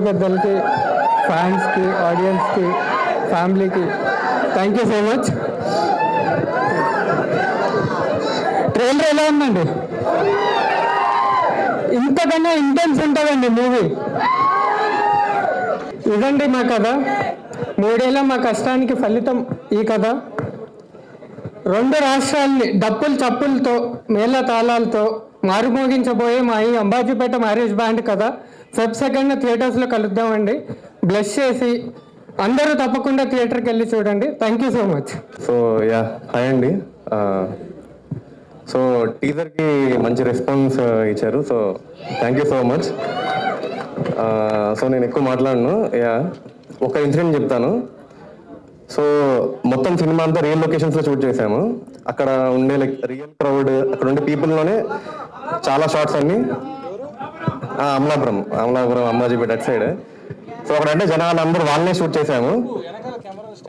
పెద్దలకి, ఫ్యాన్స్కి, ఆడియన్స్కి, ఫ్యామిలీకి thank you so much. Trailer ఎలా ఉందండి? ఇంతకన్నా ఇంటెన్స్ ఉంటుందండి మూవీ. ఇదండి మా కథ. 3 ఏళ్ళ మా కష్టానికి ఫలితం ఈ కథ. 2 రాష్ట్రాలని డప్పుల చప్పులతో, మేళ తాళాలతో మారుమోగించబోయే మా ఈ అంబాజీపేట మ్యారేజ్ బ్యాండ్ కథ ఫెబ్ 2న థియేటర్స్లో కలుద్దామండి. బ్లెస్ చేసి అందరూ తప్పకుండా థియేటర్కి వెళ్ళి చూడండి. Thank you so much. So hi అండి. సో టీజర్కి మంచి రెస్పాన్స్ ఇచ్చారు. So thank you so much. So నేను ఎక్కువ మాట్లాడను. ఒక ఇన్సిడెంట్ చెప్తాను. సో మొత్తం సినిమా అంతా రియల్ లొకేషన్స్లో షూట్ చేసాము. అక్కడ ఉండే రియల్ క్రౌడ్, అక్కడ ఉండే పీపుల్లోనే చాలా షార్ట్స్ అన్ని అమలాపురం అంబాజీపేట అటు సైడ్. సో అక్కడ అంటే జనాలు అందరూ వాళ్ళనే షూట్ చేసాము.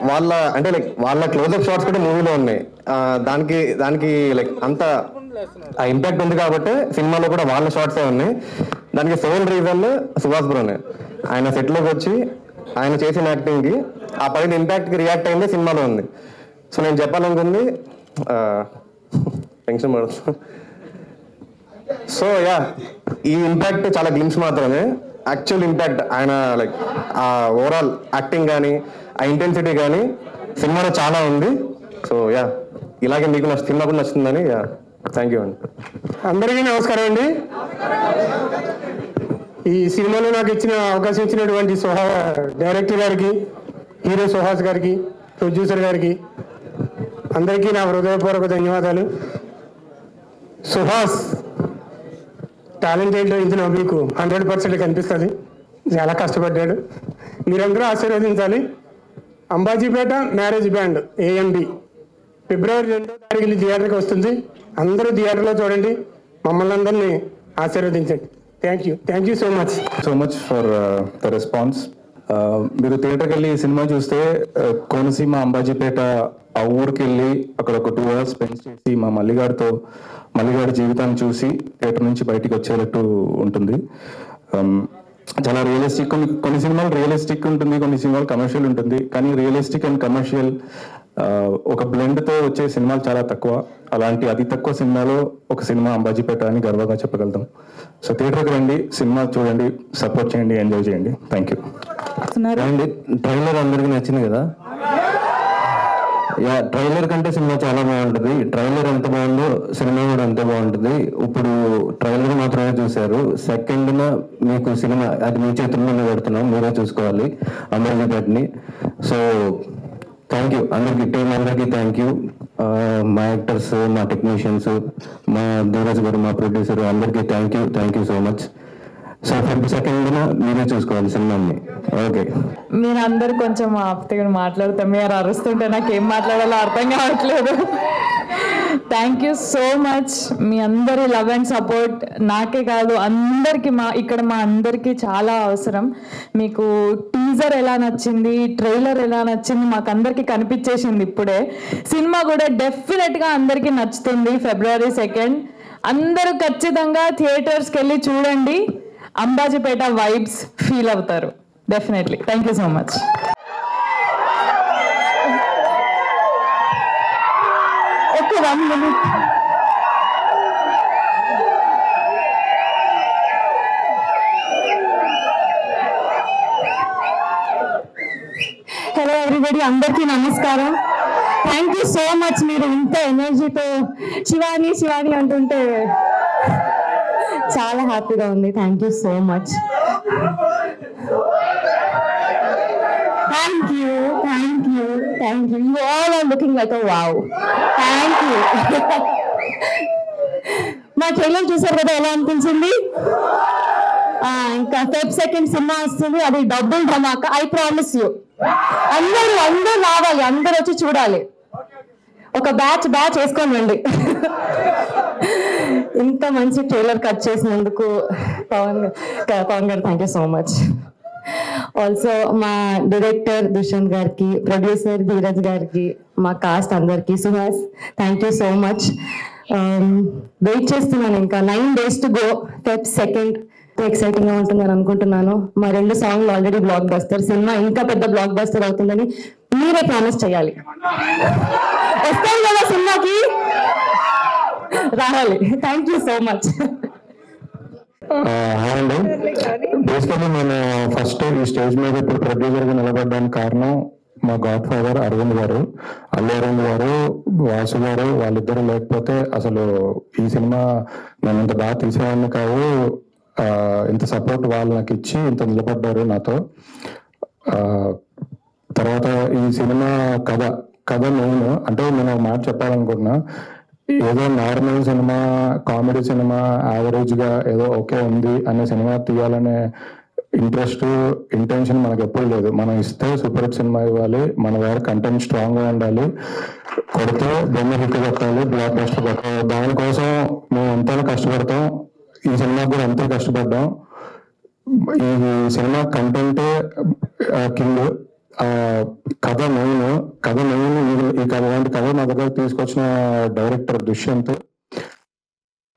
వాళ్ళ క్లోజ్అప్ షాట్స్ కూడా మూవీలో ఉన్నాయి. దానికి అంత ఆ ఇంపాక్ట్ ఉంది కాబట్టి సినిమాలో కూడా వాళ్ళ షార్ట్సే ఉన్నాయి. దానికి సోల్ రీజన్ సుభాష్ బ్రోనే. ఆయన సెట్లోకి వచ్చి ఆయన చేసిన యాక్టింగ్కి ఆ పైన ఇంపాక్ట్కి రియాక్ట్ అయింది సినిమాలో ఉంది. సో నేను చెప్పాలనుకుంది టెన్షన్ పడుతుంది. సో ఈ ఇంపాక్ట్ చాలా గ్లిమ్స్ మాత్రమే. యాక్చువల్ ఇంపాక్ట్ ఆయన ఆ ఓవరాల్ యాక్టింగ్ కానీ ఆ ఇంటెన్సిటీ కానీ సినిమాలో చాలా ఉంది. సో ఇలాగే మీకు సినిమా కూడా నచ్చుతుందని థ్యాంక్ యూ అండి. అందరికీ నమస్కారం అండి. ఈ సినిమాలో నాకు అవకాశం ఇచ్చినటువంటి డైరెక్టర్ గారికి, హీరో సుహాస్ గారికి, ప్రొడ్యూసర్ గారికి అందరికీ నా హృదయపూర్వక ధన్యవాదాలు. సుహాస్ టాలెంట్ ఏంటో ఇందులో మీకు 100% కనిపిస్తుంది. చాలా కష్టపడ్డాడు. మీరందరూ ఆశీర్వదించాలి. అంబాజీపేట మ్యారేజ్ బ్యాండ్ AMB ఫిబ్రవరి 2వ తారీఖున థియేటర్కి వస్తుంది. అందరూ థియేటర్లో చూడండి. మమ్మల్ని అందరినీ ఆశీర్వదించండి. Thank you so much for the response. మీరు థియేటర్కి వెళ్ళి సినిమా చూస్తే కోనసీమ అంబాజీపేట ఆ ఊరికి వెళ్ళి అక్కడ ఒక 2 hours స్పెండ్ చేసి మా మల్లిగాడి జీవితాన్ని చూసి థియేటర్ నుంచి బయటికి వచ్చేటట్టు ఉంటుంది. చాలా రియలిస్టిక్. కొన్ని సినిమాలు రియలిస్టిక్ ఉంటుంది, కొన్ని సినిమాలు కమర్షియల్ ఉంటుంది. కానీ రియలిస్టిక్ అండ్ కమర్షియల్ ఒక బ్లెండ్తో వచ్చే సినిమాలు చాలా తక్కువ. అలాంటి అతి తక్కువ సినిమాలో ఒక సినిమా అంబాజీపేట అని గర్వంగా చెప్పగలుగుతాం. సో థియేటర్కి రండి, సినిమా చూడండి, సపోర్ట్ చేయండి, ఎంజాయ్ చేయండి. Thank you. ట్రైలర్ అందరికీ నచ్చింది కదా? ట్రైలర్ కంటే సినిమా చాలా బాగుంటుంది. ట్రైలర్ ఎంత బాగుందో సినిమా కూడా అంతే బాగుంటుంది. ఇప్పుడు ట్రైలర్ మాత్రమే చూశారు. 2న మీకు సినిమా అది మీ చేతుల్లోనే పెడుతున్నాం, మీరే చూసుకోవాలి అంబాజీపేటని. సో థ్యాంక్ యూ అందరికి, టీం అందరికీ థ్యాంక్ యూ. మా యాక్టర్స్, మా టెక్నీషియన్స్, మా ధీరజ్ గారు, మా ప్రొడ్యూసర్ అందరికీ thank you so much. So Feb 2న మీరే చూసుకోవాలి సినిమాని. ఓకే, మీరు అందరు కొంచెం ఆపితే మాట్లాడతాం. మీరు అరుస్తుంటే నాకు ఏం మాట్లాడాలో అర్థం కావట్లేదు. Thank you so much. మీ అందరి లవ్ అండ్ సపోర్ట్ నాకే కాదు అందరికి, ఇక్కడ మా అందరికి చాలా అవసరం. మీకు టీజర్ ఎలా నచ్చింది, ట్రైలర్ ఎలా నచ్చింది మాకు అందరికి కనిపించేసింది. ఇప్పుడే సినిమా కూడా డెఫినెట్గా అందరికీ నచ్చుతుంది. ఫిబ్రవరి 2 అందరూ ఖచ్చితంగా థియేటర్స్కి వెళ్ళి చూడండి. అంబాజీపేట వైబ్స్ ఫీల్ అవుతారు definitely. Thank you so much. Okay, 1 minute. Hello everybody, అందరికీ నమస్కారం. Thank you so much. మీరు ఇంత ఎనర్జీతో శివాని అంటుంటే చాలా హ్యాపీగా ఉంది. Thank you so much. Thank you. You all are looking like a wow. Thank you. మా ట్రైలర్ చూసారు కదా, ఎలా అనిపించింది? ఇంకా ఫెబ్ 2 సినిమా వస్తుంది, అది double Dhamaka. I promise you. అందరూ రావాలి, అందరూ వచ్చి చూడాలి. ఒక బ్యాచ్ వేసుకొని రండి. ఇంత మంచి ట్రైలర్ కట్ చేసినందుకు Pawan garu thank you so much. Also మా డైరెక్టర్ దుష్యంత్ గారికి, ప్రొడ్యూసర్ ధీరజ్ గారికి, మా కాస్ట్ అందరికి, Suhas thank you so much. Wait చేస్తున్నాను. ఇంకా 9 days to go. Feb 2 exciting గా ఉంటుందని అనుకుంటున్నాను. మా 2 సాంగ్లు ఆల్రెడీ బ్లాక్ బస్టర్, సినిమా ఇంకా పెద్ద బ్లాక్ బస్టర్ అవుతుందని మీరే ప్రామిస్ చేయాలి. వస్తాం కదా సినిమాకి, రావాలి. Thank you so much. Hi అండి. బేసికలీ నేను ఫస్ట్ ఈ స్టేజ్ మీద ఇప్పుడు ప్రొడ్యూసర్గా నిలబడడానికి కారణం మా గాడ్ ఫాదర్ అరవింద్ గారు, అల్లు అరవింద్ గారు, వాసు గారు. వాళ్ళిద్దరూ లేకపోతే అసలు ఈ సినిమా నేను ఇంత బాగా తీసేవాడిని కాదు. ఇంత సపోర్ట్ వాళ్ళు నాకు ఇచ్చి ఇంత నిలబడ్డారు నాతో. తర్వాత ఈ సినిమా కథ మెయిన్ అంటే నేను ఒక మాట చెప్పాలనుకుంటున్నా. ఏదో normal cinema, comedy cinema, average గా ఏదో ఓకే ఉంది అనే సినిమా తీయాలనే ఇంటెన్షన్ మనకు ఎప్పుడు లేదు. మనం ఇస్తే సూపర్ హిట్ సినిమా ఇవ్వాలి, మన దగ్గర కంటెంట్ స్ట్రాంగ్ గా ఉండాలి, కొడితే బొమ్మ హిట్ కొట్టాలి, బ్లాక్ బస్టర్ కొట్టాలి. దానికోసం మేము ఎంతైనా కష్టపడతాం. ఈ సినిమాకి కూడా ఎంతో కష్టపడ్డాం. ఈ సినిమా కంటెంట్ కింగ్, కథ మెయిన్. ఈ కథ ఇలాంటి కథ మా దగ్గర తీసుకొచ్చిన డైరెక్టర్ దుష్యంత్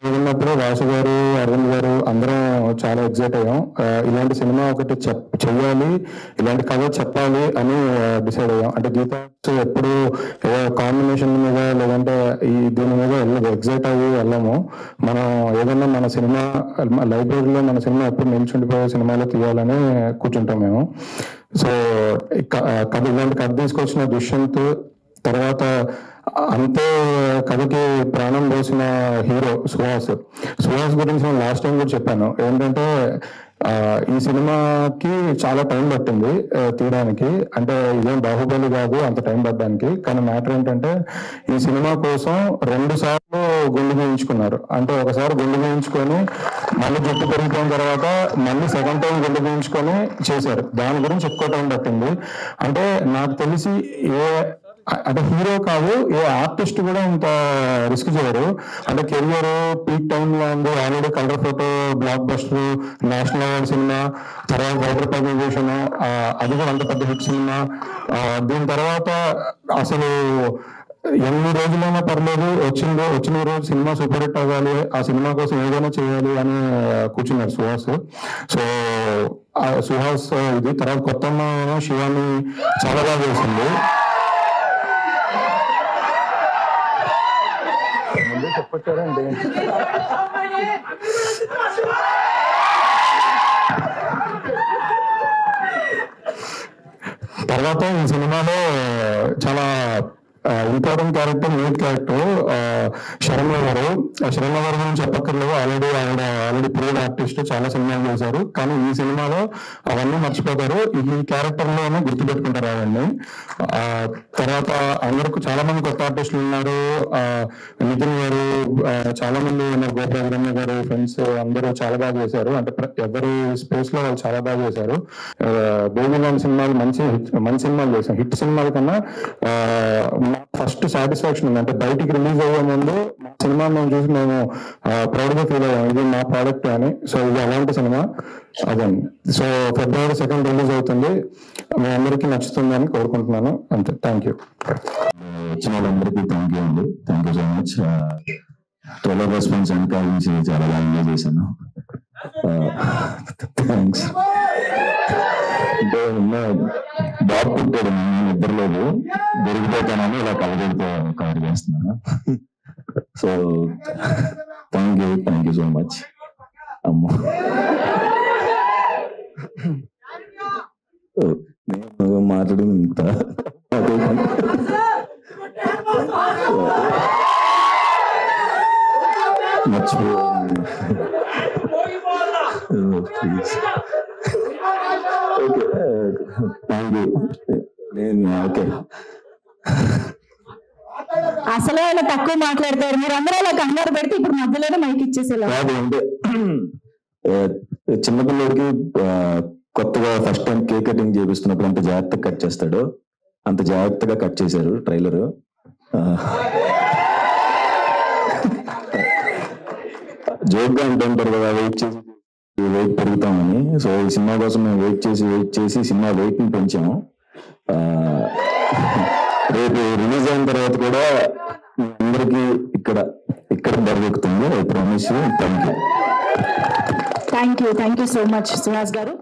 ఉన్నప్పుడు వాసు గారు, అరవింద్ గారు అందరం చాలా ఎగ్జైట్ అయ్యాం. ఇలాంటి సినిమా ఒకటి చెయ్యాలి, ఇలాంటి కథ చెప్పాలి అని డిసైడ్ అయ్యాం. అంటే గీతా ఎప్పుడు కాంబినేషన్ మీద లేదంటే దీని మీద ఎగ్జైట్ అయ్యి వెళ్ళాము. మనం ఏదన్నా మన సినిమా లైబ్రరీలో మన సినిమా ఎప్పుడు నిల్చుండిపోయే సినిమాలో తీయాలని కూర్చుంటాం మేము. సో కథ ఇలాంటి కథ తీసుకొచ్చిన దుష్యంత్, తర్వాత అంతే కథకి ప్రాణం పోసిన హీరో సుహాస్ గురించి నేను లాస్ట్ టైం కూడా చెప్పాను. ఏంటంటే ఈ సినిమాకి చాలా టైం పట్టింది తీయడానికి. అంటే ఇదేం బాహుబలి కాదు అంత టైం పట్టడానికి. కానీ మ్యాటర్ ఏంటంటే ఈ సినిమా కోసం 2 సార్లు గుండు గీయించుకున్నారు. అంటే ఒకసారి గుండు గీయించుకొని మళ్ళీ జుట్టు పెరిగిపోయిన తర్వాత మళ్ళీ సెకండ్ టైం గుండు గీయించుకొని చేశారు. దాని గురించి ఎక్కువ టైం పట్టింది. అంటే నాకు తెలిసి అంటే హీరో కాదు, ఏ ఆర్టిస్ట్ కూడా ఇంత రిస్క్ చేయరు. అంటే కెరియర్ పీక్ టైంలో ఉంది. Already colour photo, block buster, national award cinema, తర్వాత హైదరాబాద్ పబ్లికేషన్, అది కూడా అంత పెద్ద హిట్ సినిమా. దీని తర్వాత అసలు ఎన్ని రోజులైనా పర్లేదు, వచ్చిన రోజు సినిమా సూపర్ హిట్ అవ్వాలి, ఆ సినిమా కోసం ఏదైనా చేయాలి అని కూర్చున్నారు సుహాస్. సో సుహాస్ ఇది. తర్వాత కొత్తమ్మ శివాని చాలా బాగా చేసింది. చెప్పొచ్చారండి. తర్వాత ఈ సినిమాలో చాలా important character, lead character Sharma గారు. శర్మ గారి గురించి చెప్పక్కర్లేదు. ఆల్రెడీ ప్రూవ్డ్ ఆర్టిస్ట్, చాలా సినిమాలు చేశారు. కానీ ఈ సినిమాలో అవన్నీ మర్చిపోతారు. ఈ క్యారెక్టర్ లోనే గుర్తుపెట్టుకుంటారు అవన్నీ. తర్వాత అందరికి చాలా మంది కొత్త ఆర్టిస్టులు ఉన్నారు. నితిన్ గారు, చాలా మంది ఉన్నారు. గోపాల్ గారు ఫ్రెండ్స్ అందరూ చాలా బాగా చేశారు. అంటే ఎవరి స్పేస్ లో వాళ్ళు చాలా బాగా చేశారు. బేబీ లాంటి సినిమాలు మంచి సినిమాలు చేశారు. హిట్ సినిమాల కన్నా ఫస్ట్ సాటిస్ఫాక్షన్ ఉంది. అంటే బయటికి రిలీజ్ అయ్యే ముందు మా సినిమా మేము చూసి మేము ప్రౌడ్ గా ఫీల్ అయ్యాం, ఇది మా ప్రోడక్ట్ అని. సో ఇది అలాంటి సినిమా అదండి. సో February 2nd రిలీజ్ అవుతుంది. మీ అందరికీ నచ్చుతుంది అని కోరుకుంటున్నాను. అంతే. Thank you. వచ్చిన వాళ్ళందరికీ థ్యాంక్ యూ అండి. Thank you so much. Trailer response వెనకాల నుంచి చాలా బాగా ఎంజాయ్ చేశాను. థ్యాంక్స్. అంటే బాబు పుట్టాడు, నేను నిద్రలేదు, దొరికిపోతానని ఇలా కలగడితో కవర్ చేస్తున్నాను. So thank you so much. అమ్మో, నేను మాట్లాడింది ఇంత మర్చిపో. ఓకే, అసలే ఆయన తక్కువ మాట్లాడతారు, మీరు అందరూ అలా కంగారు పెడితే ఇప్పుడు మధ్యలోనే మైక్ ఇచ్చేసేలా. కాదు అంటే చిన్నపిల్లడికి కొత్తగా ఫస్ట్ టైం కేక్ కటింగ్ చేపిస్తున్నప్పుడు అంత జాగ్రత్తగా కట్ చేస్తాడు, అంత జాగ్రత్తగా కట్ చేశారు ట్రైలర్. జోక్గా అంటుంటారు కదా వెయిట్ పెరుగుతామని. సో ఈ సినిమా కోసం మేము వెయిట్ చేసి సినిమా వెయిట్ ని పెంచాము. రేపు రిలీజ్ అయిన తర్వాత కూడా అందరికి ఇక్కడ దొరుకుతుంది. I promise you. Thank you. Thank you so much Suhas గారు.